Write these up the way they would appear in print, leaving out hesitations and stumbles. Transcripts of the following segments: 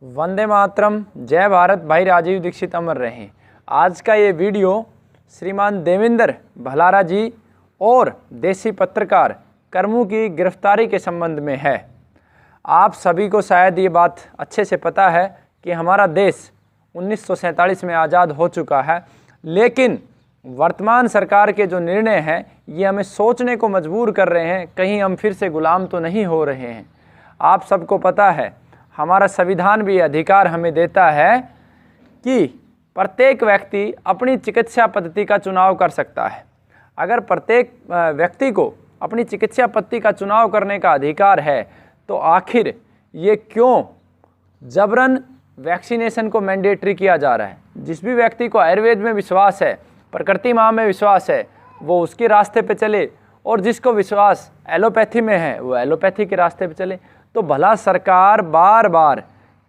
वंदे मातरम, जय भारत। भाई राजीव दीक्षित अमर रहें। आज का ये वीडियो श्रीमान देवेंद्र भलारा जी और देसी पत्रकार करमू की गिरफ्तारी के संबंध में है। आप सभी को शायद ये बात अच्छे से पता है कि हमारा देश 1947 में आज़ाद हो चुका है, लेकिन वर्तमान सरकार के जो निर्णय हैं ये हमें सोचने को मजबूर कर रहे हैं, कहीं हम फिर से गुलाम तो नहीं हो रहे हैं। आप सबको पता है हमारा संविधान भी अधिकार हमें देता है कि प्रत्येक व्यक्ति अपनी चिकित्सा पद्धति का चुनाव कर सकता है। अगर प्रत्येक व्यक्ति को अपनी चिकित्सा पद्धति का चुनाव करने का अधिकार है तो आखिर ये क्यों जबरन वैक्सीनेशन को मैंडेटरी किया जा रहा है। जिस भी व्यक्ति को आयुर्वेद में विश्वास है, प्रकृति माँ में विश्वास है, वो उसके रास्ते पे चले, और जिसको विश्वास एलोपैथी में है वो एलोपैथी के रास्ते पे चले। तो भला सरकार बार बार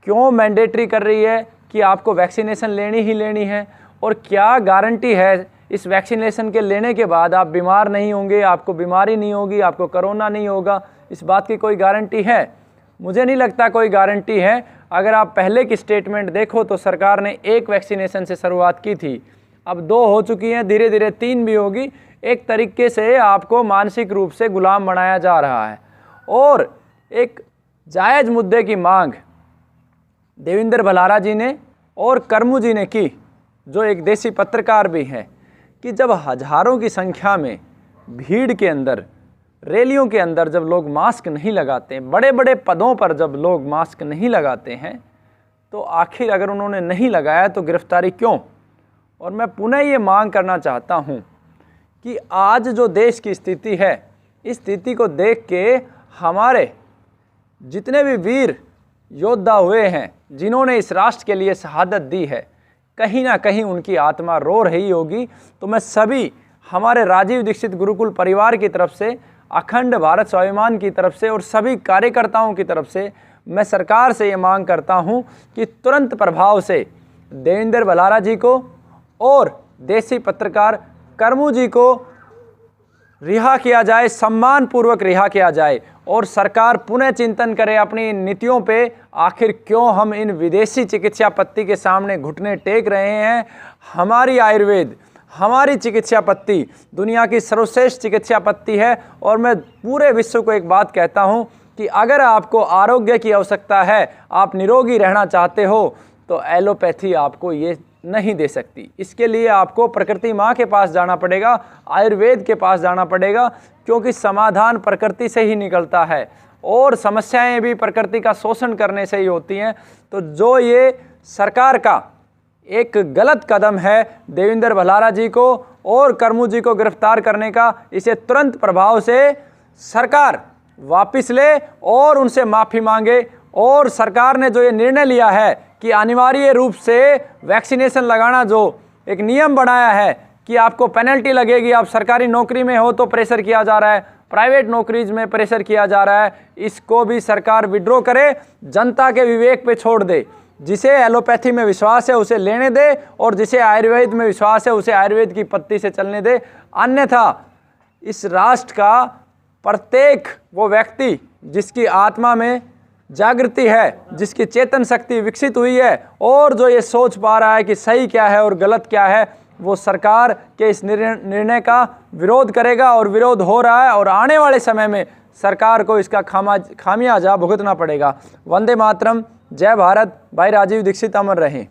क्यों मैंडेटरी कर रही है कि आपको वैक्सीनेशन लेनी ही लेनी है, और क्या गारंटी है इस वैक्सीनेशन के लेने के बाद आप बीमार नहीं होंगे, आपको बीमारी नहीं होगी, आपको कोरोना नहीं होगा। इस बात की कोई गारंटी है? मुझे नहीं लगता कोई गारंटी है। अगर आप पहले की स्टेटमेंट देखो तो सरकार ने एक वैक्सीनेशन से शुरुआत की थी, अब 2 हो चुकी हैं, धीरे धीरे 3 भी होगी। एक तरीके से आपको मानसिक रूप से गुलाम बनाया जा रहा है। और एक जायज़ मुद्दे की मांग देवेंद्र भलारा जी ने और करमू जी ने की, जो एक देसी पत्रकार भी हैं, कि जब हजारों की संख्या में भीड़ के अंदर, रैलियों के अंदर जब लोग मास्क नहीं लगाते हैं, बड़े बड़े पदों पर जब लोग मास्क नहीं लगाते हैं, तो आखिर अगर उन्होंने नहीं लगाया तो गिरफ्तारी क्यों? और मैं पुनः ये मांग करना चाहता हूँ कि आज जो देश की स्थिति है, इस स्थिति को देख के हमारे जितने भी वीर योद्धा हुए हैं, जिन्होंने इस राष्ट्र के लिए शहादत दी है, कहीं ना कहीं उनकी आत्मा रो रही होगी। तो मैं सभी हमारे राजीव दीक्षित गुरुकुल परिवार की तरफ से, अखंड भारत स्वाभिमान की तरफ से और सभी कार्यकर्ताओं की तरफ से मैं सरकार से ये मांग करता हूँ कि तुरंत प्रभाव से देवेंद्र भलारा जी को और देसी पत्रकार करमू जी को रिहा किया जाए, सम्मानपूर्वक रिहा किया जाए, और सरकार पुनः चिंतन करे अपनी नीतियों पे। आखिर क्यों हम इन विदेशी चिकित्सा पद्धति के सामने घुटने टेक रहे हैं? हमारी आयुर्वेद, हमारी चिकित्सा पद्धति दुनिया की सर्वश्रेष्ठ चिकित्सा पद्धति है। और मैं पूरे विश्व को एक बात कहता हूं कि अगर आपको आरोग्य की आवश्यकता है, आप निरोगी रहना चाहते हो, तो एलोपैथी आपको ये नहीं दे सकती। इसके लिए आपको प्रकृति माँ के पास जाना पड़ेगा, आयुर्वेद के पास जाना पड़ेगा, क्योंकि समाधान प्रकृति से ही निकलता है और समस्याएं भी प्रकृति का शोषण करने से ही होती हैं। तो जो ये सरकार का एक गलत कदम है देवेंद्र भलारा जी को और करमू जी को गिरफ्तार करने का, इसे तुरंत प्रभाव से सरकार वापस ले और उनसे माफ़ी मांगे। और सरकार ने जो ये निर्णय लिया है कि अनिवार्य रूप से वैक्सीनेशन लगाना, जो एक नियम बनाया है कि आपको पेनल्टी लगेगी, आप सरकारी नौकरी में हो तो प्रेशर किया जा रहा है, प्राइवेट नौकरीज में प्रेशर किया जा रहा है, इसको भी सरकार विड्रॉ करे, जनता के विवेक पे छोड़ दे। जिसे एलोपैथी में विश्वास है उसे लेने दे, और जिसे आयुर्वेद में विश्वास है उसे आयुर्वेद की पद्धति से चलने दे। अन्यथा इस राष्ट्र का प्रत्येक वो व्यक्ति जिसकी आत्मा में जागृति है, जिसकी चेतन शक्ति विकसित हुई है, और जो ये सोच पा रहा है कि सही क्या है और गलत क्या है, वो सरकार के इस निर्णय का विरोध करेगा, और विरोध हो रहा है। और आने वाले समय में सरकार को इसका खामियाजा भुगतना पड़ेगा। वंदे मातरम, जय भारत। भाई राजीव दीक्षित अमर रहें।